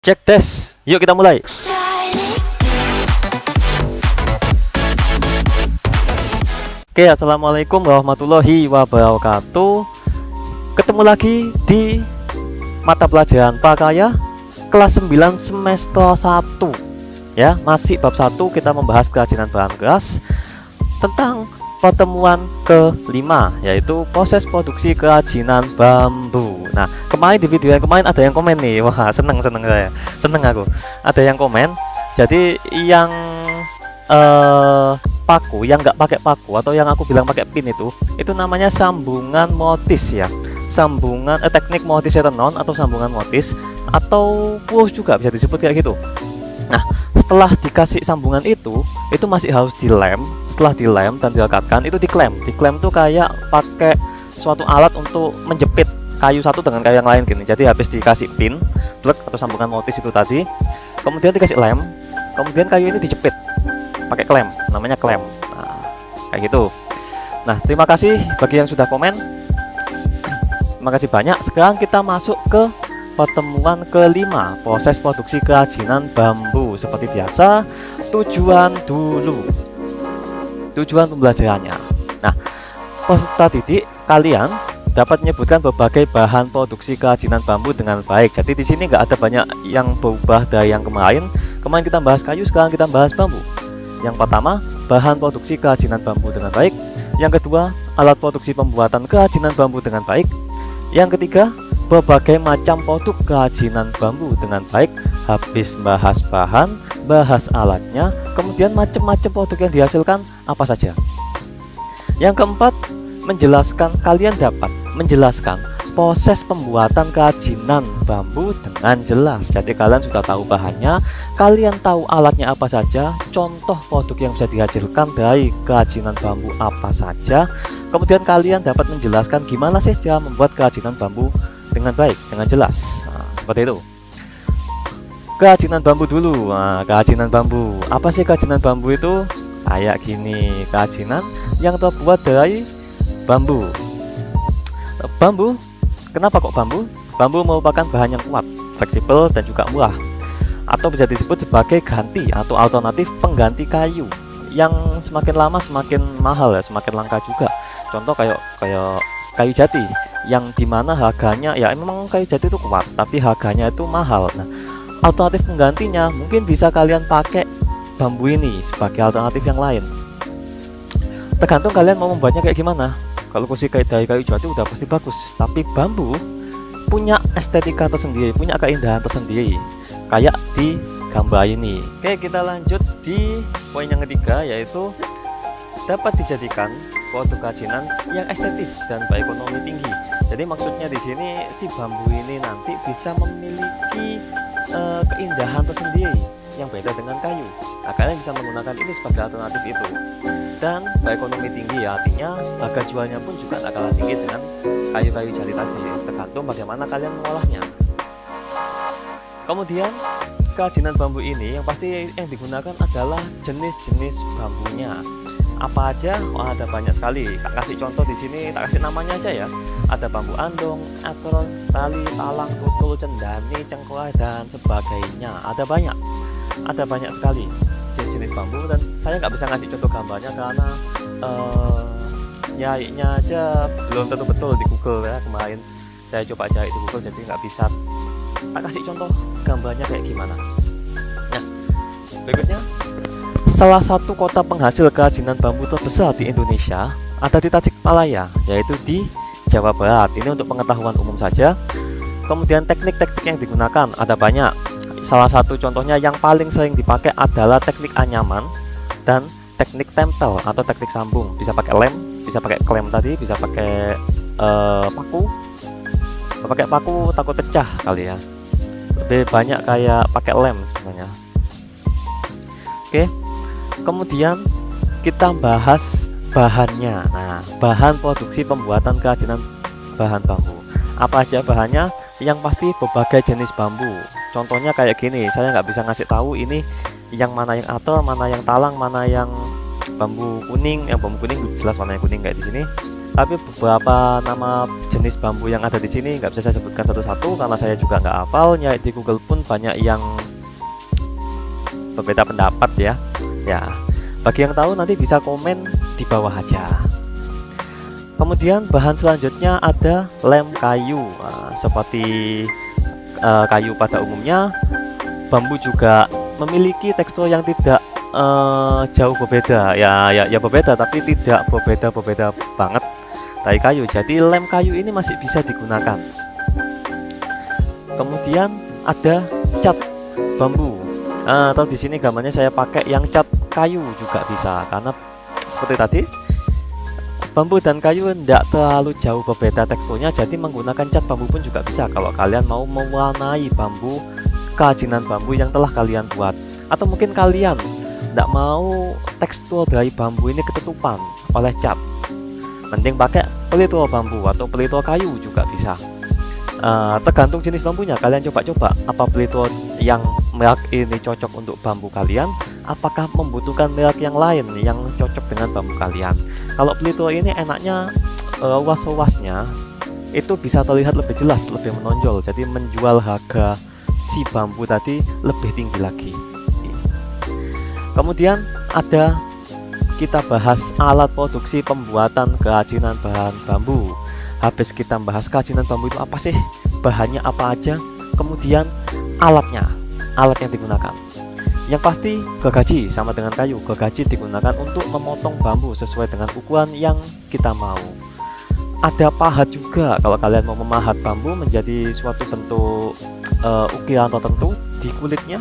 Cek tes, yuk kita mulai. Oke, assalamualaikum warahmatullahi wabarakatuh. Ketemu lagi di mata pelajaran Prakarya kelas 9 semester 1. Ya, masih bab 1 kita membahas kerajinan bahan keras tentang pertemuan kelima, yaitu proses produksi kerajinan bambu. Nah, kemarin di video yang kemarin ada yang komen nih, wah seneng saya, seneng aku. Ada yang komen, jadi yang paku, yang nggak pakai paku atau yang aku bilang pakai pin itu namanya sambungan motis ya, sambungan teknik motis tenon atau sambungan motis atau push juga bisa disebut kayak gitu. Nah, setelah dikasih sambungan itu masih harus dilem. Setelah dilem dan dilekatkan, itu diklem. Diklem tuh kayak pakai suatu alat untuk menjepit kayu satu dengan kayu yang lain gini. Jadi habis dikasih pin, plug atau sambungan motis itu tadi, kemudian dikasih lem, kemudian kayu ini dijepit pakai klem, namanya klem. Nah, kayak gitu. Nah, terima kasih bagi yang sudah komen. Terima kasih banyak. Sekarang kita masuk ke pertemuan kelima, proses produksi kerajinan bambu. Seperti biasa, tujuan dulu, tujuan pembelajarannya. Nah, peserta didik kalian dapat menyebutkan berbagai bahan produksi kerajinan bambu dengan baik. Jadi di sini nggak ada banyak yang berubah dari yang kemarin. Kemarin kita bahas kayu, sekarang kita bahas bambu. Yang pertama, bahan produksi kerajinan bambu dengan baik. Yang kedua, alat produksi pembuatan kerajinan bambu dengan baik. Yang ketiga, berbagai macam produk kerajinan bambu dengan baik. Habis bahas bahan, bahas alatnya, kemudian macam-macam produk yang dihasilkan apa saja. Yang keempat, kalian dapat menjelaskan proses pembuatan kerajinan bambu dengan jelas. Jadi kalian sudah tahu bahannya, kalian tahu alatnya apa saja, contoh produk yang bisa dihasilkan dari kerajinan bambu apa saja. Kemudian kalian dapat menjelaskan gimana sih cara membuat kerajinan bambu dengan baik, dengan jelas. Nah, seperti itu. Kerajinan bambu dulu. Nah, kerajinan bambu. Apa sih kerajinan bambu itu? Kayak gini, kerajinan yang terbuat dari bambu. Bambu, kenapa kok bambu? Bambu merupakan bahan yang kuat, fleksibel, dan juga murah. Atau bisa disebut sebagai ganti atau alternatif pengganti kayu yang semakin lama semakin mahal ya, semakin langka juga. Contoh kayak kayu jati yang dimana harganya ya memang kayu jati itu kuat, tapi harganya itu mahal. Nah, alternatif penggantinya mungkin bisa kalian pakai bambu ini sebagai alternatif yang lain. Tergantung kalian mau membuatnya kayak gimana. Kalau kursi dari kayu jati udah pasti bagus, tapi bambu punya estetika tersendiri, punya keindahan tersendiri, kayak di gambar ini. Oke, kita lanjut di poin yang ketiga, yaitu dapat dijadikan produk kerajinan yang estetis dan berekonomi tinggi. Jadi maksudnya di sini si bambu ini nanti bisa memiliki keindahan tersendiri yang beda dengan kayu. Nah, kalian bisa menggunakan ini sebagai alternatif itu. Dan berekonomi tinggi ya, artinya harga jualnya pun juga tak kalah tinggi dengan kayu-kayu jati tadi. Tergantung bagaimana kalian mengolahnya. Kemudian kerajinan bambu ini yang pasti yang digunakan adalah jenis-jenis bambunya. Apa aja? Oh, ada banyak sekali. Tak kasih contoh di sini, tak kasih namanya aja ya. Ada bambu andong, ator, tali, talang, tutul, cendani, cengkorai, dan sebagainya. Ada banyak sekali jenis-jenis bambu, dan saya nggak bisa ngasih contoh gambarnya karena nyarinya aja belum tentu betul di Google ya. Kemarin saya coba cari di Google, jadi nggak bisa tak kasih contoh gambarnya kayak gimana. Nah, berikutnya, salah satu kota penghasil kerajinan bambu terbesar di Indonesia ada di Tasikmalaya, yaitu di Jawa Barat. Ini untuk pengetahuan umum saja. Kemudian teknik-teknik yang digunakan ada banyak. Salah satu contohnya yang paling sering dipakai adalah teknik anyaman dan teknik tempel atau teknik sambung. Bisa pakai lem, bisa pakai klem tadi, bisa pakai paku. Pakai paku takut pecah kali ya. Lebih banyak kayak pakai lem sebenarnya. Oke. Kemudian kita bahas bahannya. Nah, bahan produksi pembuatan kerajinan bahan bambu. Apa aja bahannya? Yang pasti berbagai jenis bambu. Contohnya kayak gini, saya nggak bisa ngasih tahu ini yang mana yang ator, mana yang talang, mana yang bambu kuning. Yang bambu kuning jelas warnanya kuning kayak di sini. Tapi beberapa nama jenis bambu yang ada di sini nggak bisa saya sebutkan satu-satu karena saya juga nggak hafal. Nyari di Google pun banyak yang berbeda pendapat ya. Ya, bagi yang tahu nanti bisa komen di bawah aja. Kemudian bahan selanjutnya ada lem kayu. Nah, seperti kayu pada umumnya, bambu juga memiliki tekstur yang tidak jauh berbeda. Ya berbeda, tapi tidak berbeda banget dari kayu. Jadi lem kayu ini masih bisa digunakan. Kemudian ada cat bambu. Atau di sini gambarnya saya pakai yang cat kayu juga bisa, karena seperti tadi bambu dan kayu tidak terlalu jauh berbeda teksturnya, jadi menggunakan cat bambu pun juga bisa kalau kalian mau mewarnai bambu, kerajinan bambu yang telah kalian buat. Atau mungkin kalian tidak mau tekstur dari bambu ini ketutupan oleh cat, mending pakai pelito bambu atau pelito kayu juga bisa. Tergantung jenis bambunya, kalian coba-coba apa pelito yang merek ini cocok untuk bambu kalian, apakah membutuhkan merek yang lain yang cocok dengan bambu kalian. Kalau pelito ini enaknya ruas-ruasnya itu bisa terlihat lebih jelas, lebih menonjol, jadi menjual harga si bambu tadi lebih tinggi lagi. Kemudian ada, kita bahas alat produksi pembuatan kerajinan bahan bambu. Habis kita bahas kerajinan bambu itu apa sih, bahannya apa aja, kemudian alat yang digunakan. Yang pasti gergaji sama dengan kayu. Gergaji digunakan untuk memotong bambu sesuai dengan ukuran yang kita mau. Ada pahat juga kalau kalian mau memahat bambu menjadi suatu bentuk ukiran tertentu di kulitnya.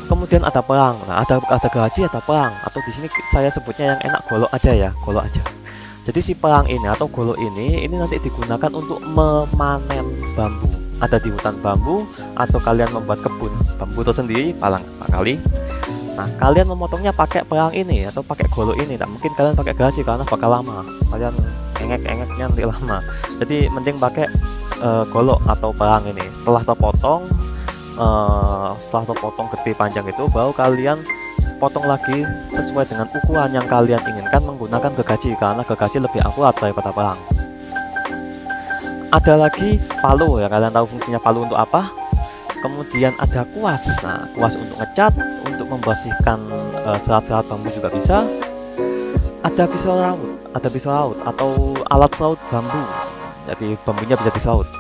Kemudian ada perang. Nah, ada gergaji, ada perang, atau di sini saya sebutnya yang enak golok aja ya, golok aja. Jadi si perang ini atau golok ini nanti digunakan untuk memanen bambu. Ada di hutan bambu atau kalian membuat kebun bambu tersendiri barangkali. Nah, kalian memotongnya pakai perang ini atau pakai golok ini. Tidak mungkin kalian pakai gergaji karena bakal lama. Kalian engek-engeknya nanti lama. Jadi mending pakai golok atau perang ini. Setelah terpotong gede panjang itu, baru kalian potong lagi sesuai dengan ukuran yang kalian inginkan menggunakan gergaji, karena gergaji lebih akurat daripada perang. Ada lagi palu ya, kalian tahu fungsinya palu untuk apa. Kemudian ada kuas. Nah, kuas untuk ngecat, untuk membersihkan serat-serat bambu juga bisa. Ada pisau laut atau alat seraut bambu, jadi bambunya bisa disaut.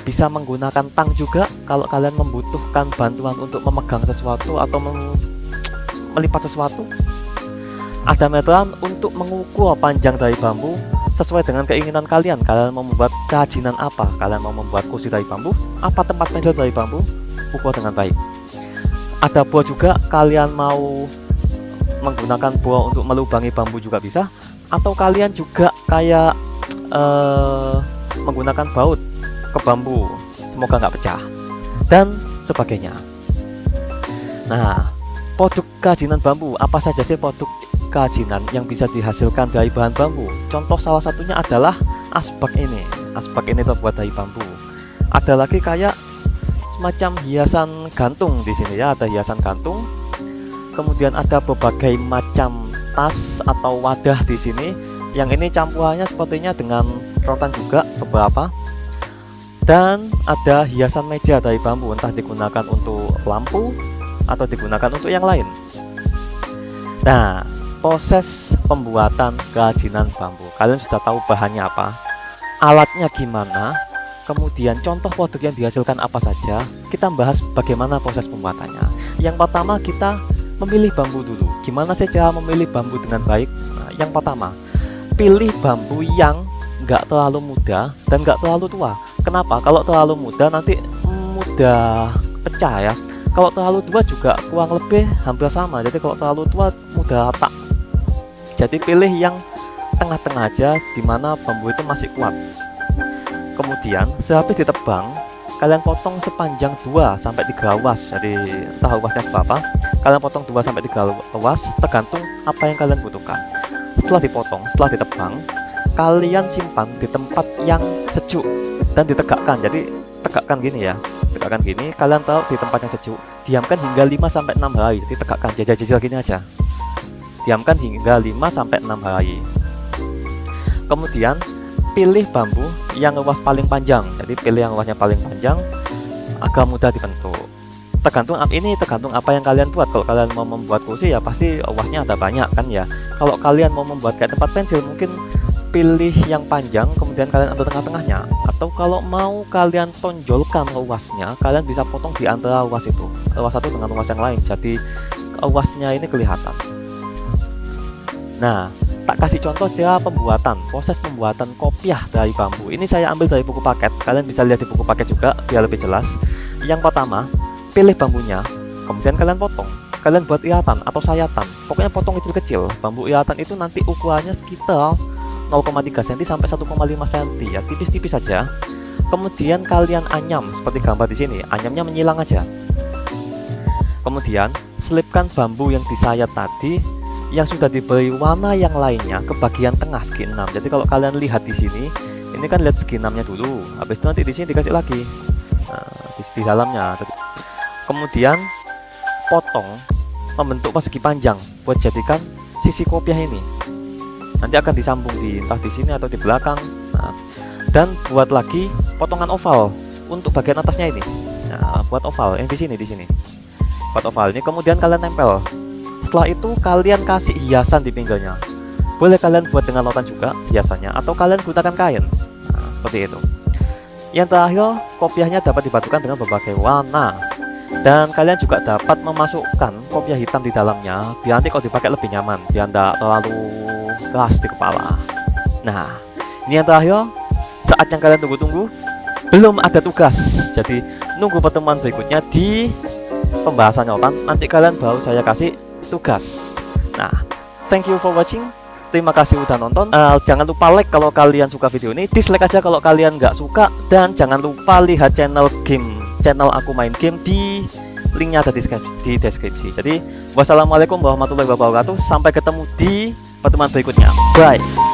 Bisa menggunakan tang juga kalau kalian membutuhkan bantuan untuk memegang sesuatu atau melipat sesuatu. Ada meteran untuk mengukur panjang dari bambu sesuai dengan keinginan kalian. Kalian mau membuat kerajinan apa? Kalian mau membuat kursi dari bambu? Apa tempat meja dari bambu? Ukur dengan baik. Ada buah juga, kalian mau menggunakan buah untuk melubangi bambu juga bisa. Atau kalian juga kayak menggunakan baut ke bambu, semoga nggak pecah, dan sebagainya. Nah, produk kerajinan bambu, apa saja sih produk kerajinan yang bisa dihasilkan dari bahan bambu? Contoh salah satunya adalah asbak ini. Asbak ini terbuat dari bambu. Ada lagi kayak semacam hiasan gantung di sini ya, ada hiasan gantung. Kemudian ada berbagai macam tas atau wadah di sini. Yang ini campurannya sepertinya dengan rotan juga beberapa. Dan ada hiasan meja dari bambu, entah digunakan untuk lampu atau digunakan untuk yang lain. Nah, proses pembuatan kerajinan bambu, kalian sudah tahu bahannya apa, alatnya gimana, kemudian contoh produk yang dihasilkan apa saja. Kita bahas bagaimana proses pembuatannya. Yang pertama, kita memilih bambu dulu. Gimana sih cara memilih bambu dengan baik? Nah, yang pertama, pilih bambu yang nggak terlalu muda dan nggak terlalu tua. Kenapa? Kalau terlalu muda nanti mudah pecah ya. Kalau terlalu tua juga kurang lebih hampir sama. Jadi kalau terlalu tua mudah retak. Jadi pilih yang tengah-tengah aja, dimana bambu itu masih kuat. Kemudian sehabis ditebang, kalian potong sepanjang 2-3 ruas. Jadi entah ruasnya seberapa, kalian potong 2-3 ruas, tergantung apa yang kalian butuhkan. Setelah dipotong, setelah ditebang, kalian simpan di tempat yang sejuk dan ditegakkan. Jadi tegakkan gini ya, tegakkan gini. Kalian tahu di tempat yang sejuk, diamkan hingga 5-6 hari. Jadi tegakkan, jajal-jajal gini aja, diamkan hingga 5-6 hari. Kemudian pilih bambu yang luas paling panjang. Jadi pilih yang luasnya paling panjang, agak mudah dibentuk. Tergantung apa yang kalian buat. Kalau kalian mau membuat kursi ya pasti luasnya ada banyak kan ya. Kalau kalian mau membuat kayak tempat pensil, mungkin pilih yang panjang, kemudian kalian ambil tengah-tengahnya. Atau kalau mau kalian tonjolkan luasnya, kalian bisa potong di antara luas itu, luas satu dengan luas yang lain, jadi luasnya ini kelihatan. Nah, tak kasih contoh cara pembuatan, proses pembuatan kopiah dari bambu. Ini saya ambil dari buku paket, kalian bisa lihat di buku paket juga biar lebih jelas. Yang pertama, pilih bambunya, kemudian kalian potong. Kalian buat iatan atau sayatan, pokoknya potong kecil-kecil. Bambu iatan itu nanti ukurannya sekitar 0,3 cm sampai 1,5 cm ya, tipis-tipis saja. Kemudian kalian anyam seperti gambar di sini, anyamnya menyilang aja. Kemudian selipkan bambu yang disayat tadi yang sudah diberi warna yang lainnya ke bagian tengah segi 6. Jadi kalau kalian lihat di sini, ini kan lihat segi 6-nya dulu, habis itu nanti di sini dikasih lagi. Nah, di dalamnya. Kemudian potong membentuk persegi panjang buat jadikan sisi kopiah ini. Nanti akan disambung entah di sini atau di belakang. Nah, dan buat lagi potongan oval untuk bagian atasnya ini. Nah, buat oval yang di sini. Buat oval ini kemudian kalian tempel. Setelah itu kalian kasih hiasan di pinggirnya. Boleh kalian buat dengan lautan juga hiasannya, atau kalian gunakan kain. Nah, seperti itu. Yang terakhir, kopiahnya dapat dipadukan dengan berbagai warna. Dan kalian juga dapat memasukkan kopiah hitam di dalamnya, biar nanti kalau dipakai lebih nyaman, biar tidak terlalu keras di kepala. Nah, ini yang terakhir, saat yang kalian tunggu-tunggu, belum ada tugas. Jadi nunggu pertemuan berikutnya di pembahasan lautan, nanti kalian baru saya kasih tugas. Nah, thank you for watching. Terima kasih udah nonton. Jangan lupa like kalau kalian suka video ini, dislike aja kalau kalian nggak suka, dan jangan lupa lihat channel aku main game, di linknya ada di deskripsi. Jadi wassalamualaikum warahmatullahi wabarakatuh. Sampai ketemu di pertemuan berikutnya. Bye.